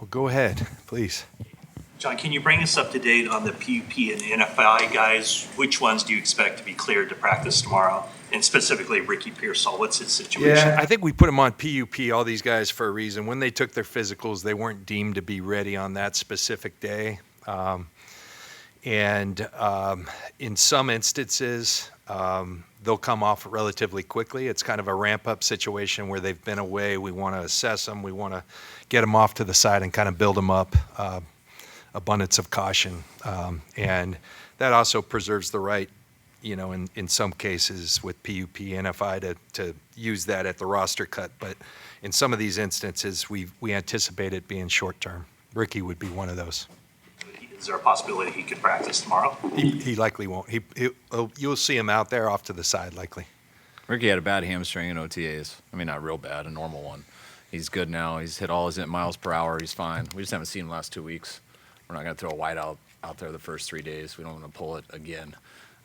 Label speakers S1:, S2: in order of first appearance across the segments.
S1: Well, go ahead, please.
S2: John, can you bring us up to date on the PUP and NFI guys? Which ones do you expect to be cleared to practice tomorrow? And specifically Ricky Pearsall, what's his situation?
S1: Yeah, I think we put them on PUP, all these guys, for a reason. When they took their physicals, they weren't deemed to be ready on that specific day. In some instances, they'll come off relatively quickly. It's kind of a ramp-up situation where they've been away. We want to assess them. We want to get them off to the side and kind of build them up. Abundance of caution. And that also preserves the right, in some cases with PUP, NFI to use that at the roster cut. But in some of these instances, we anticipate it being short-term. Ricky would be one of those.
S2: Is there a possibility he could practice tomorrow?
S1: He likely won't. You'll see him out there off to the side, likely.
S3: Ricky had a bad hamstring in OTAs. I mean, not real bad, a normal one. He's good now. He's hit all his miles per hour. He's fine. We just haven't seen him the last 2 weeks. We're not going to throw a wide out there the first 3 days. We don't want to pull it again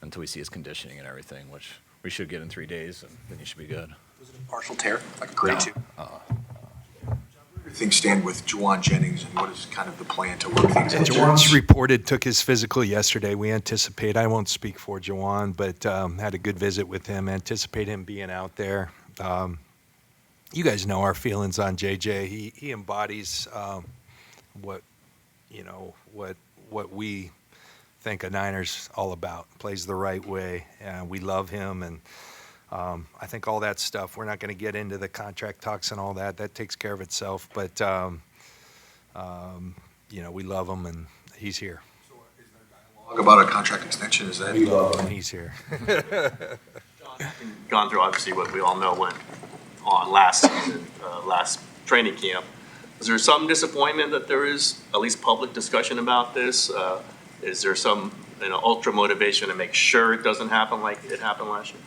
S3: until we see his conditioning and everything, which we should get in 3 days, and then he should be good.
S4: Was it a partial tear, like a grade 2?
S5: Where do things stand with Jauan Jennings, and what is kind of the plan to work things out?
S1: Jauan's reported took his physical yesterday. We anticipate, I won't speak for Jauan, but had a good visit with him. Anticipate him being out there. You guys know our feelings on JJ. He embodies what we think a Niner's all about. Plays the right way, and we love him. And I think all that stuff, we're not going to get into the contract talks and all that. That takes care of itself. But, we love him, and he's here.
S5: So is there dialogue about a contract extension? Is that?
S1: We love him, he's here.
S2: Gone through, obviously, what we all know went on last season, last training camp. Is there some disappointment that there is at least public discussion about this? Is there some ultra motivation to make sure it doesn't happen like it happened last year?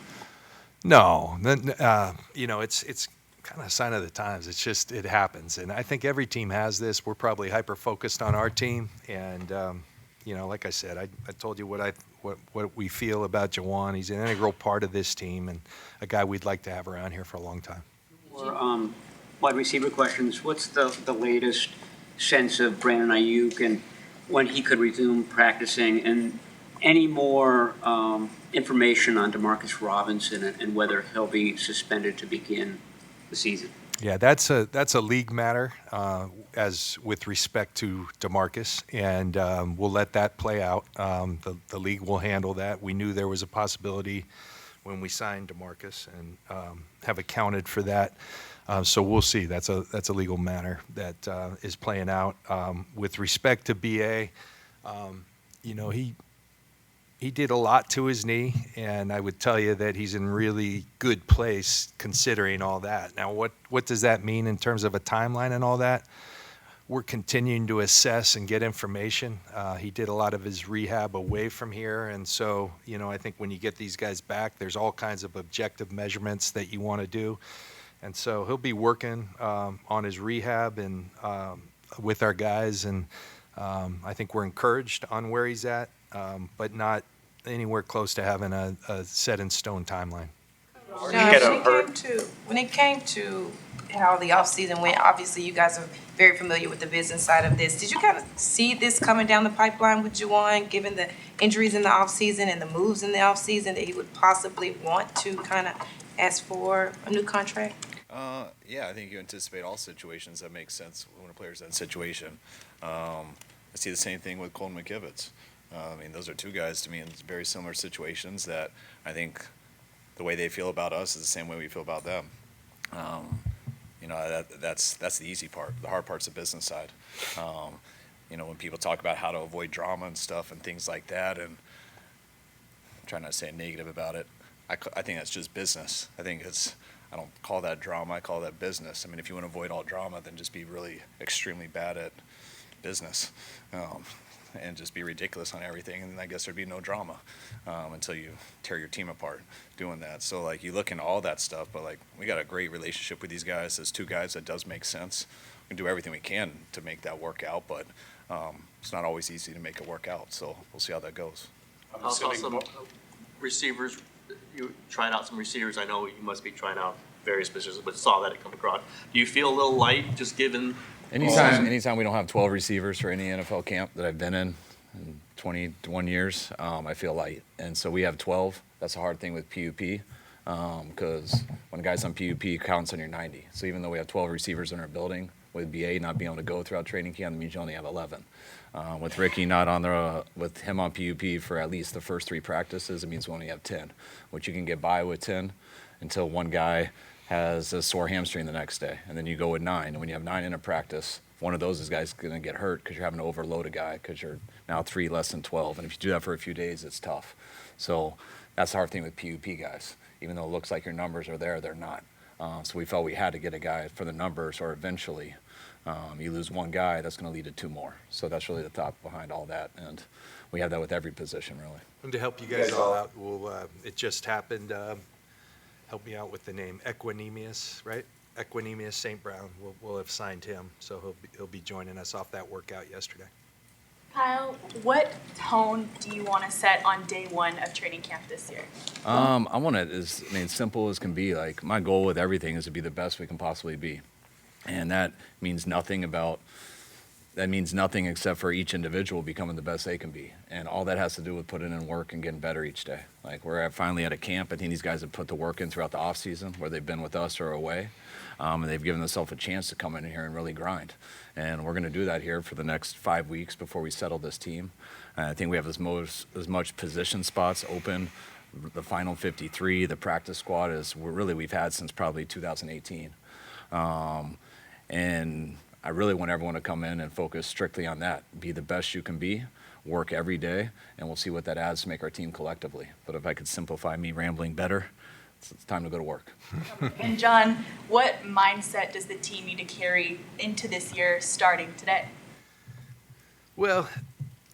S1: No, it's kind of a sign of the times. It's just, it happens. And I think every team has this. We're probably hyper-focused on our team. And, like I said, I told you what we feel about Jauan. He's an integral part of this team and a guy we'd like to have around here for a long time.
S6: For wide receiver questions, what's the latest sense of Brandon Ayuk and when he could resume practicing, and any more information on Demarcus Robinson and whether he'll be suspended to begin the season?
S1: Yeah, that's a league matter as with respect to Demarcus, and we'll let that play out. The league will handle that. We knew there was a possibility when we signed Demarcus and have accounted for that. So we'll see. That's a legal matter that is playing out. With respect to BA, he did a lot to his knee, and I would tell you that he's in really good place considering all that. Now, what does that mean in terms of a timeline and all that? We're continuing to assess and get information. He did a lot of his rehab away from here, and so, I think when you get these guys back, there's all kinds of objective measurements that you want to do. And so he'll be working on his rehab and with our guys, and I think we're encouraged on where he's at, but not anywhere close to having a set-in-stone timeline.
S7: When it came to how the offseason went, obviously you guys are very familiar with the business side of this. Did you kind of see this coming down the pipeline with Jauan, given the injuries in the offseason and the moves in the offseason, that he would possibly want to kind of ask for a new contract?
S3: Yeah, I think you anticipate all situations that make sense when a player's in that situation. I see the same thing with Colton McKivitz. Those are two guys to me in very similar situations that I think the way they feel about us is the same way we feel about them. That's the easy part. The hard part's the business side. When people talk about how to avoid drama and stuff and things like that, and I'm trying not to say negative about it, I think that's just business. I don't call that drama, I call that business. If you want to avoid all drama, then just be really extremely bad at business. And just be ridiculous on everything, and I guess there'd be no drama until you tear your team apart doing that. So, you look into all that stuff, but, we got a great relationship with these guys. As two guys, that does make sense. We can do everything we can to make that work out, but it's not always easy to make it work out, so we'll see how that goes.
S2: Also, some receivers, you tried out some receivers. I know you must be trying out various positions, but saw that it come across. Do you feel a little light just given
S3: Anytime we don't have 12 receivers for any NFL camp that I've been in 21 years, I feel light. And so we have 12. That's a hard thing with PUP because when a guy's on PUP, it counts on your 90. So even though we have 12 receivers in our building, with BA not being able to go throughout training camp, that means you only have 11. With Ricky not on there, with him on PUP for at least the first 3 practices, it means we only have 10, which you can get by with 10 until one guy has a sore hamstring the next day, and then you go with 9. And when you have 9 in a practice, one of those guys is going to get hurt because you're having to overload a guy because you're now 3 less than 12. And if you do that for a few days, it's tough. So that's the hard thing with PUP guys. Even though it looks like your numbers are there, they're not. So we felt we had to get a guy for the numbers, or eventually you lose one guy, that's going to lead to 2 more. So that's really the thought behind all that. And we have that with every position, really.
S1: And to help you guys all out, it just happened. Help me out with the name, Equinemius, right? Equinemius St. Brown. We'll have signed him, so he'll be joining us off that workout yesterday.
S8: Kyle, what tone do you want to set on day 1 of training camp this year?
S3: I want it as simple as can be. Like, my goal with everything is to be the best we can possibly be, and that means nothing except for each individual becoming the best they can be. And all that has to do with putting in work and getting better each day. Like, we're finally at a camp. I think these guys have put the work in throughout the off season, where they've been with us or away. And they've given themselves a chance to come in here and really grind. And we're going to do that here for the next 5 weeks before we settle this team. I think we have as much position spots open. The final 53, the practice squad we've had since probably 2018. And I really want everyone to come in and focus strictly on that. Be the best you can be, work every day, and we'll see what that adds to make our team collectively. But if I could simplify me rambling better, it's time to go to work.
S8: And John, what mindset does the team need to carry into this year starting today?
S1: Well,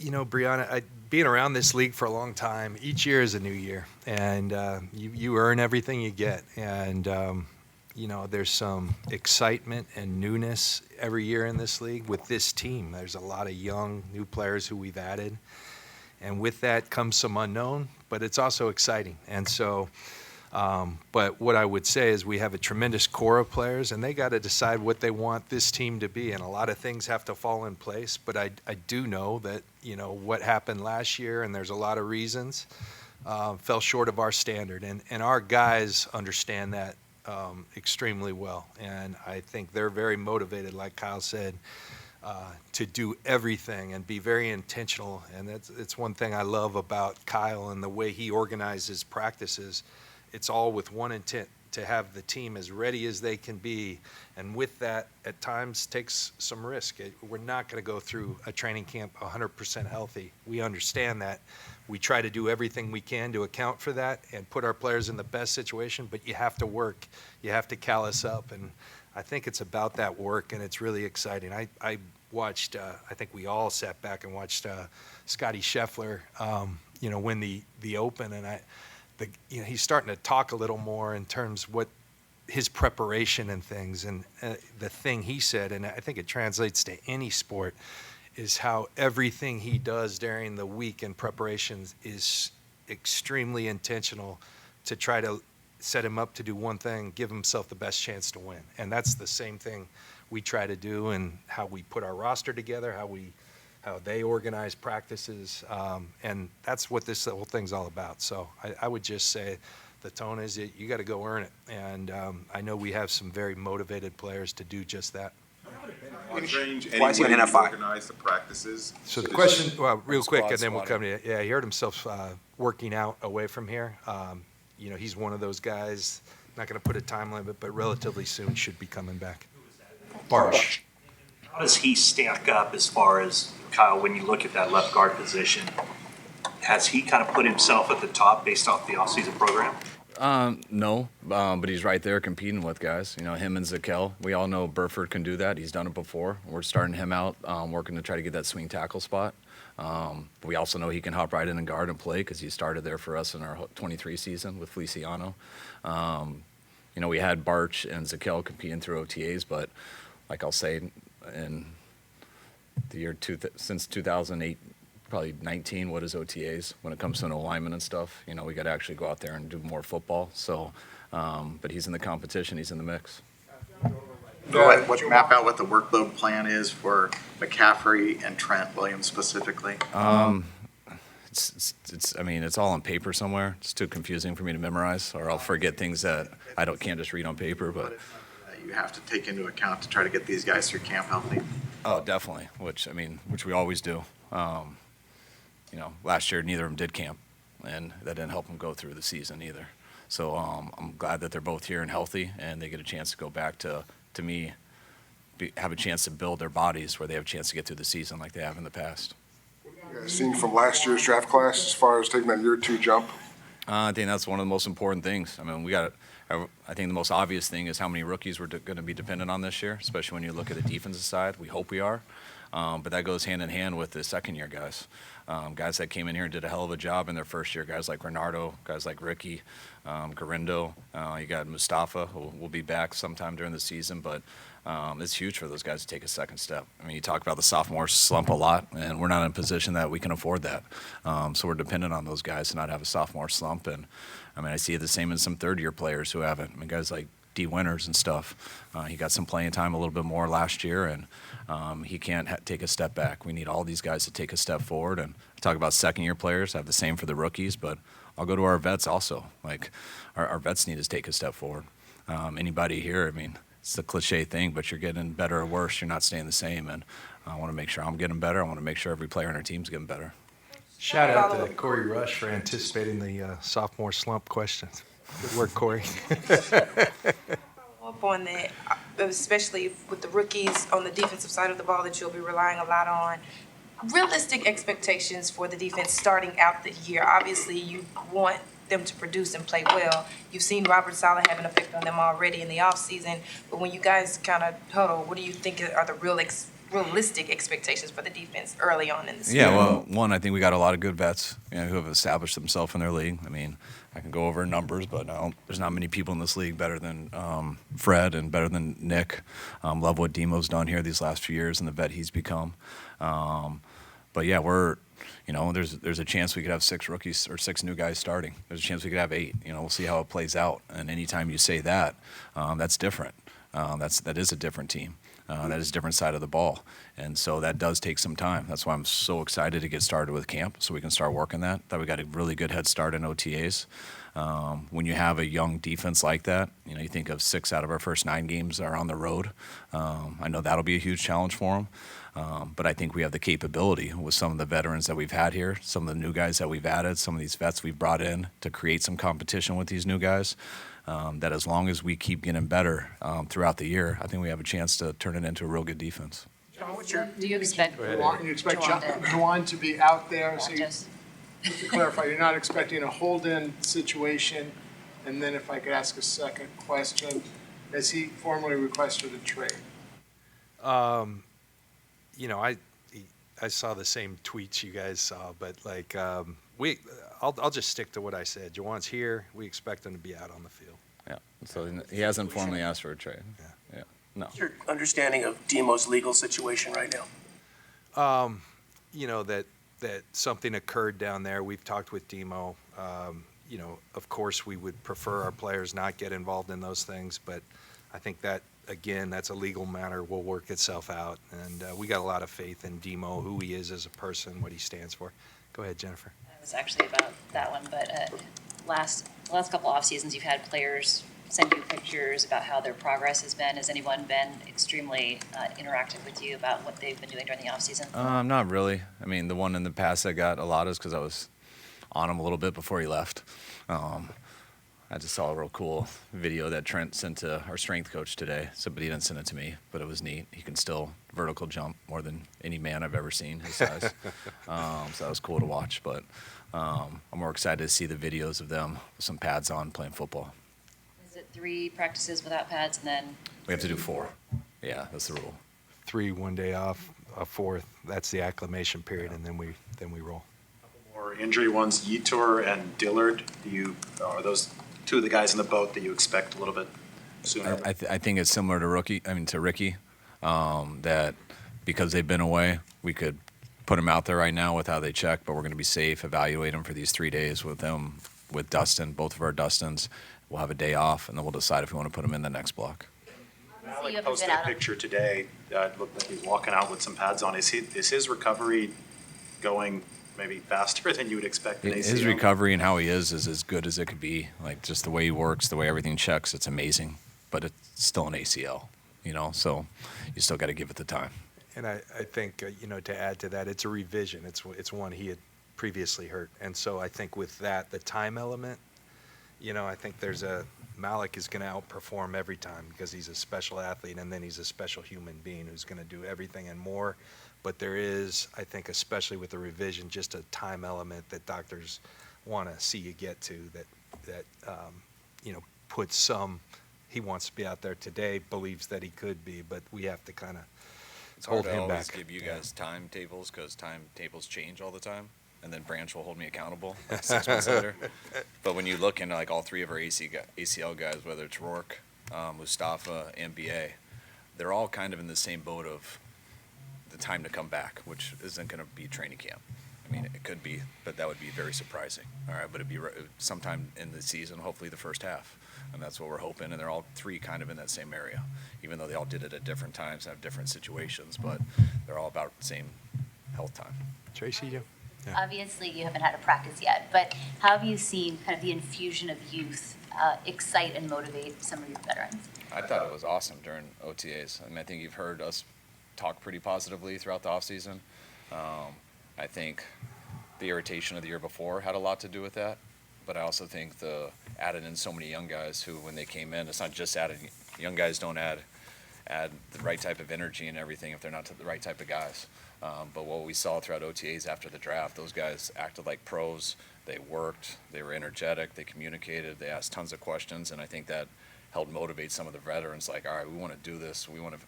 S1: Brianna, being around this league for a long time, each year is a new year, and you earn everything you get. And there's some excitement and newness every year in this league with this team. There's a lot of young, new players who we've added. And with that comes some unknown, but it's also exciting. And so, but what I would say is we have a tremendous core of players, and they got to decide what they want this team to be. And a lot of things have to fall in place. But I do know that, what happened last year, and there's a lot of reasons, fell short of our standard. And our guys understand that extremely well, and I think they're very motivated, like Kyle said, to do everything and be very intentional. And it's one thing I love about Kyle and the way he organizes practices. It's all with one intent, to have the team as ready as they can be, and with that, at times, takes some risk. We're not going to go through a training camp 100% healthy. We understand that. We try to do everything we can to account for that and put our players in the best situation, but you have to work. You have to callous up, and I think it's about that work, and it's really exciting. I watched, I think we all sat back and watched Scotty Scheffler, win the Open, and he's starting to talk a little more in terms of what his preparation and things. And the thing he said, and I think it translates to any sport, is how everything he does during the week in preparations is extremely intentional to try to set him up to do one thing, give himself the best chance to win. And that's the same thing we try to do, and how we put our roster together, how they organize practices, and that's what this whole thing's all about. So I would just say the tone is that you got to go earn it, and I know we have some very motivated players to do just that.
S5: Why is he an NFI?
S9: Organize the practices.
S1: So the question, real quick,
S3: Squad
S1: and then we'll come
S3: spotting.
S1: to you. Yeah, he hurt himself working out away from here. He's one of those guys, not going to put a time limit, but relatively soon should be coming back. Barsh.
S4: How does he stack up as far as, Kyle, when you look at that left guard position? Has he kind of put himself at the top based off the offseason program?
S3: No, but he's right there competing with guys. Him and Zakel. We all know Burford can do that. He's done it before. We're starting him out, working to try to get that swing tackle spot. But we also know he can hop right in and guard and play because he started there for us in our 23 season with Feliciano. We had Barch and Zakel competing through OTAs, but like I'll say, in the year since 2008, probably 19, what is OTAs when it comes to an alignment and stuff? We got to actually go out there and do more football. So, but he's in the competition. He's in the mix.
S9: Map out what the workload plan is for McCaffrey and Trent Williams specifically?
S3: I mean, it's all on paper somewhere. It's too confusing for me to memorize, or I'll forget things that can't just read on paper. But
S9: That you have to take into account to try to get these guys through camp healthy.
S3: oh, definitely. Which we always do. Last year neither of them did camp, and that didn't help them go through the season either. So I'm glad that they're both here and healthy, and they get a chance to go back to me, have a chance to build their bodies where they have a chance to get through the season like they have in the past.
S10: You guys seen from last year's draft class as far as taking that year 2 jump?
S3: I think that's one of the most important things. I mean, I think the most obvious thing is how many rookies we're going to be dependent on this year, especially when you look at the defensive side. We hope we are. But that goes hand in hand with the second-year guys. Guys that came in here and did a hell of a job in their first year, guys like Renardo, guys like Ricky, Garindo. You got Mustafa, who will be back sometime during the season. But it's huge for those guys to take a second step. I mean, you talk about the sophomore slump a lot, and we're not in a position that we can afford that. So we're dependent on those guys to not have a sophomore slump. And, I mean, I see the same in some third-year players who haven't. I mean, guys like D. Winters and stuff. He got some playing time a little bit more last year, and he can't take a step back. We need all these guys to take a step forward. And I talk about second-year players. I have the same for the rookies, but I'll go to our vets also. Like, our vets need to take a step forward. Anybody here, I mean, it's a cliche thing, but you're getting better or worse. You're not staying the same, and I want to make sure I'm getting better. I want to make sure every player on our team's getting better.
S1: Shout out to Corey Rush for anticipating the sophomore slump questions. Good work, Corey.
S7: Up on that, especially with the rookies on the defensive side of the ball that you'll be relying a lot on. Realistic expectations for the defense starting out the year. Obviously, you want them to produce and play well. You've seen Robert Saleh have an effect on them already in the offseason. But when you guys kind of huddle, what do you think are the realistic expectations for the defense early on in the season?
S3: Yeah, well, one, I think we got a lot of good vets, who have established themselves in their league. I mean, I can go over numbers, but there's not many people in this league better than Fred and better than Nick. Love what Demo's done here these last few years and the vet he's become. But yeah, there's a chance we could have 6 rookies or 6 new guys starting. There's a chance we could have 8. We'll see how it plays out. And anytime you say that, that's different. That is a different team. That is a different side of the ball. And so that does take some time. That's why I'm so excited to get started with camp so we can start working that. That we got a really good head start in OTAs. When you have a young defense like that, you think of 6 out of our first 9 games are on the road. I know that'll be a huge challenge for them. But I think we have the capability with some of the veterans that we've had here, some of the new guys that we've added, some of these vets we've brought in to create some competition with these new guys, that as long as we keep getting better throughout the year, I think we have a chance to turn it into a real good defense.
S11: John, do you expect
S10: You expect Jauan to be out there, so just to clarify, you're not expecting a hold-in situation? And then if I could ask a second question, has he formally requested a trade?
S1: I saw the same tweets you guys saw, but I'll just stick to what I said. Jauan's here. We expect him to be out on the field.
S3: Yeah. So he hasn't formally asked for a trade. Yeah. No.
S11: What's your understanding of Demo's legal situation right now?
S1: That something occurred down there. We've talked with Demo. Of course, we would prefer our players not get involved in those things, but I think that, again, that's a legal matter, will work itself out. And we got a lot of faith in Demo, who he is as a person, what he stands for. Go ahead, Jennifer.
S12: It was actually about that one, but last couple off seasons, you've had players send you pictures about how their progress has been. Has anyone been extremely interactive with you about what they've been doing during the off season?
S3: Not really. I mean, the one in the past that got a lot is because I was on him a little bit before he left. I just saw a real cool video that Trent sent to our strength coach today. Somebody didn't send it to me, but it was neat. He can still vertical jump more than any man I've ever seen his size. So that was cool to watch. But I'm more excited to see the videos of them with some pads on playing football.
S12: Is it 3 practices without pads and then?
S3: We have to do 4. Yeah, that's the rule.
S1: 3 one day off, a 4th. That's the acclimation period, and then we roll.
S13: Or injury ones, Yetur and Dillard. Are those 2 of the guys in the boat that you expect a little bit sooner?
S3: I think it's similar to Ricky, that because they've been away, we could put them out there right now with how they check, but we're going to be safe, evaluate them for these 3 days with them, with Dustin, both of our Dustins. We'll have a day off, and then we'll decide if we want to put them in the next block.
S12: you
S13: Malik
S12: haven't
S13: posted
S12: been
S13: a
S12: out on.
S13: picture today, it looked like he's walking out with some pads on. Is his recovery going maybe faster than you would expect in ACL?
S3: His recovery and how he is as good as it could be. Like just the way he works, the way everything checks, it's amazing. But it's still an ACL, so you still got to give it the time.
S1: And I think, to add to that, it's a revision. It's one he had previously hurt. And so I think with that, the time element, I think Malik is going to outperform every time because he's a special athlete and then he's a special human being who's going to do everything and more. But there is, I think, especially with the revision, just a time element that doctors want to see you get to that puts some, he wants to be out there today, believes that he could be, but we have to kind of
S3: It's hard
S1: hold
S3: to
S1: him
S3: always
S1: back.
S3: give you guys timetables because timetables change all the time, and then Branch will hold me accountable 6 months later. But when you look into like all three of our ACL guys, whether it's Rourke, Mustafa, and BA, they're all kind of in the same boat of the time to come back, which isn't going to be training camp. I mean, it could be, but that would be very surprising. All right, but it'd be sometime in the season, hopefully the first half. And that's what we're hoping. And they're all three kind of in that same area, even though they all did it at different times and have different situations, but they're all about the same health time.
S1: Tracy, you? Yeah.
S12: Obviously, you haven't had a practice yet, but how have you seen kind of the infusion of youth excite and motivate some of your veterans?
S3: I thought it was awesome during OTAs. I mean, I think you've heard us talk pretty positively throughout the offseason. I think the irritation of the year before had a lot to do with that. But I also think the added in so many young guys who, when they came in, it's not just adding. Young guys don't add the right type of energy and everything if they're not the right type of guys. But what we saw throughout OTAs after the draft, those guys acted like pros. They worked. They were energetic. They communicated. They asked tons of questions, and I think that helped motivate some of the veterans. Like, all right, we want to do this. We want to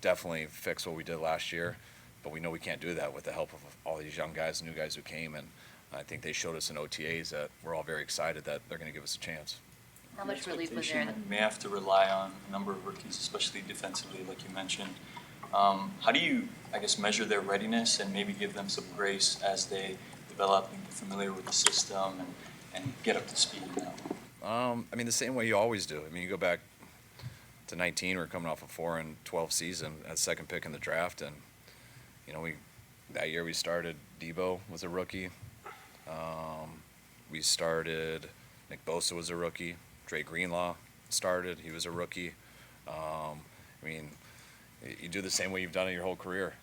S3: definitely fix what we did last year, but we know we can't do that with the help of all these young guys, new guys who came, and I think they showed us in OTAs that we're all very excited that they're going to give us a chance.
S12: How much relief was there?
S14: You may have to rely on a number of rookies, especially defensively, like you mentioned. How do you, measure their readiness and maybe give them some grace as they develop and get familiar with the system and get up to speed now?
S3: The same way you always do. You go back to 19, we're coming off a 4-12 season as second pick in the draft, and that year we started. Debo was a rookie. We started. Nick Bosa was a rookie. Dre Greenlaw started. He was a rookie. You do the same way you've done it your whole career.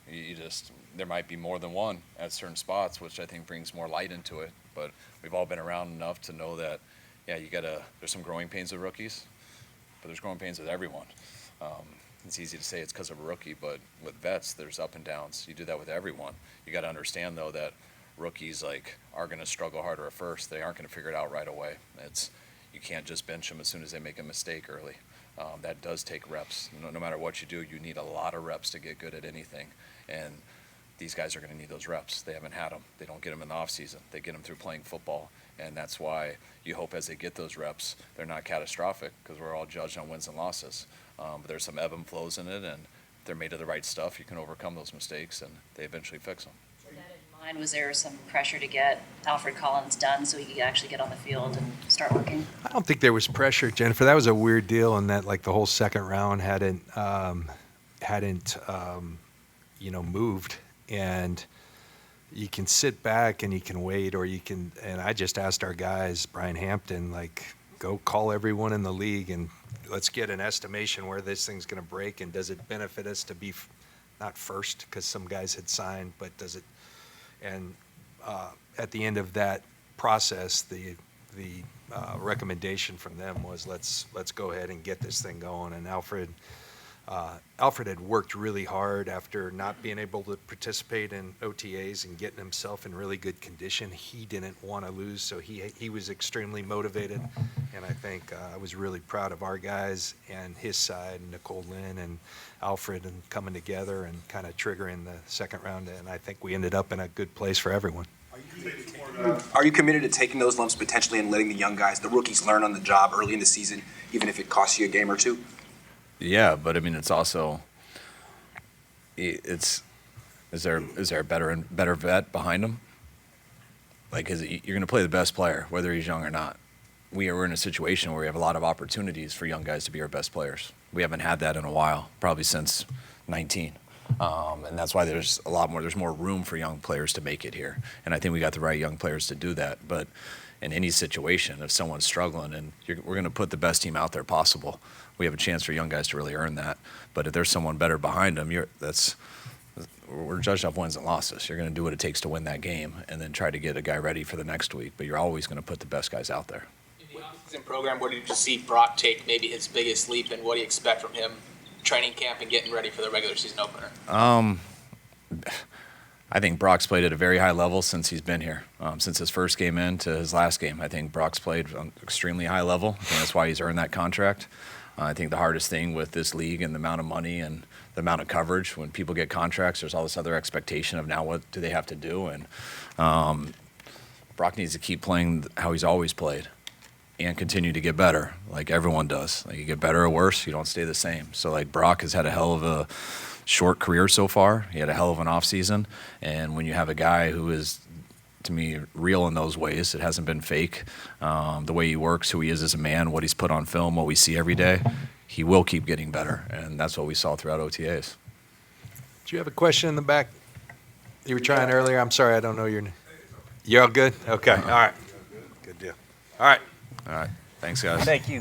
S3: There might be more than one at certain spots, which I think brings more light into it. But we've all been around enough to know that, there's some growing pains with rookies, but there's growing pains with everyone. It's easy to say it's because of a rookie, but with vets, there's up and downs. You do that with everyone. You got to understand, though, that rookies are going to struggle harder at first. They aren't going to figure it out right away. You can't just bench them as soon as they make a mistake early. That does take reps. No matter what you do, you need a lot of reps to get good at anything. And these guys are going to need those reps. They haven't had them. They don't get them in the offseason. They get them through playing football. And that's why you hope as they get those reps, they're not catastrophic, because we're all judged on wins and losses. But there's some ebb and flows in it, and if they're made of the right stuff, you can overcome those mistakes, and they eventually fix them.
S12: With that in mind, was there some pressure to get Alfred Collins done so he could actually get on the field and start working?
S1: I don't think there was pressure, Jennifer. That was a weird deal in that, the whole second round hadn't moved, and you can sit back and you can wait, or you can. And I just asked our guys, Brian Hampton, go call everyone in the league and let's get an estimation where this thing's going to break, and does it benefit us to be not first because some guys had signed, but does it? And at the end of that process, the recommendation from them was let's go ahead and get this thing going. And Alfred had worked really hard after not being able to participate in OTAs and getting himself in really good condition. He didn't want to lose, so he was extremely motivated. And I think I was really proud of our guys and his side, Nicole Lynn and Alfred, and coming together and kind of triggering the second round. And I think we ended up in a good place for everyone.
S11: Are you committed to taking those lumps potentially and letting the young guys, the rookies, learn on the job early in the season, even if it costs you a game or two?
S3: Yeah, but it's also, is there a better vet behind him? You're going to play the best player, whether he's young or not. we're in a situation where we have a lot of opportunities for young guys to be our best players. We haven't had that in a while, probably since 19. And that's why there's more room for young players to make it here. And I think we got the right young players to do that. But in any situation, if someone's struggling, and we're going to put the best team out there possible, we have a chance for young guys to really earn that. But if there's someone better behind them, we're judged off wins and losses. You're going to do what it takes to win that game and then try to get a guy ready for the next week. But you're always going to put the best guys out there.
S15: In the offseason program, where did you see Brock take maybe his biggest leap, and what do you expect from him training camp and getting ready for the regular season opener?
S3: I think Brock's played at a very high level since he's been here. Since his first game in to his last game, I think Brock's played on extremely high level. I think that's why he's earned that contract. I think the hardest thing with this league and the amount of money and the amount of coverage, when people get contracts, there's all this other expectation of now what do they have to do. And Brock needs to keep playing how he's always played and continue to get better, like everyone does. Like, you get better or worse, you don't stay the same. So, like, Brock has had a hell of a short career so far. He had a hell of an offseason. And when you have a guy who is, to me, real in those ways, it hasn't been fake, the way he works, who he is as a man, what he's put on film, what we see every day, he will keep getting better. And that's what we saw throughout OTAs.
S1: Do you have a question in the back? You were trying earlier. I'm sorry, I don't know your name. You're all good? Okay, all right. Good deal. All right.
S3: All right. Thanks, guys.
S16: Thank you.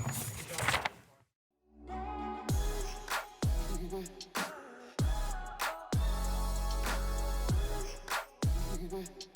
S17: Mm-hmm.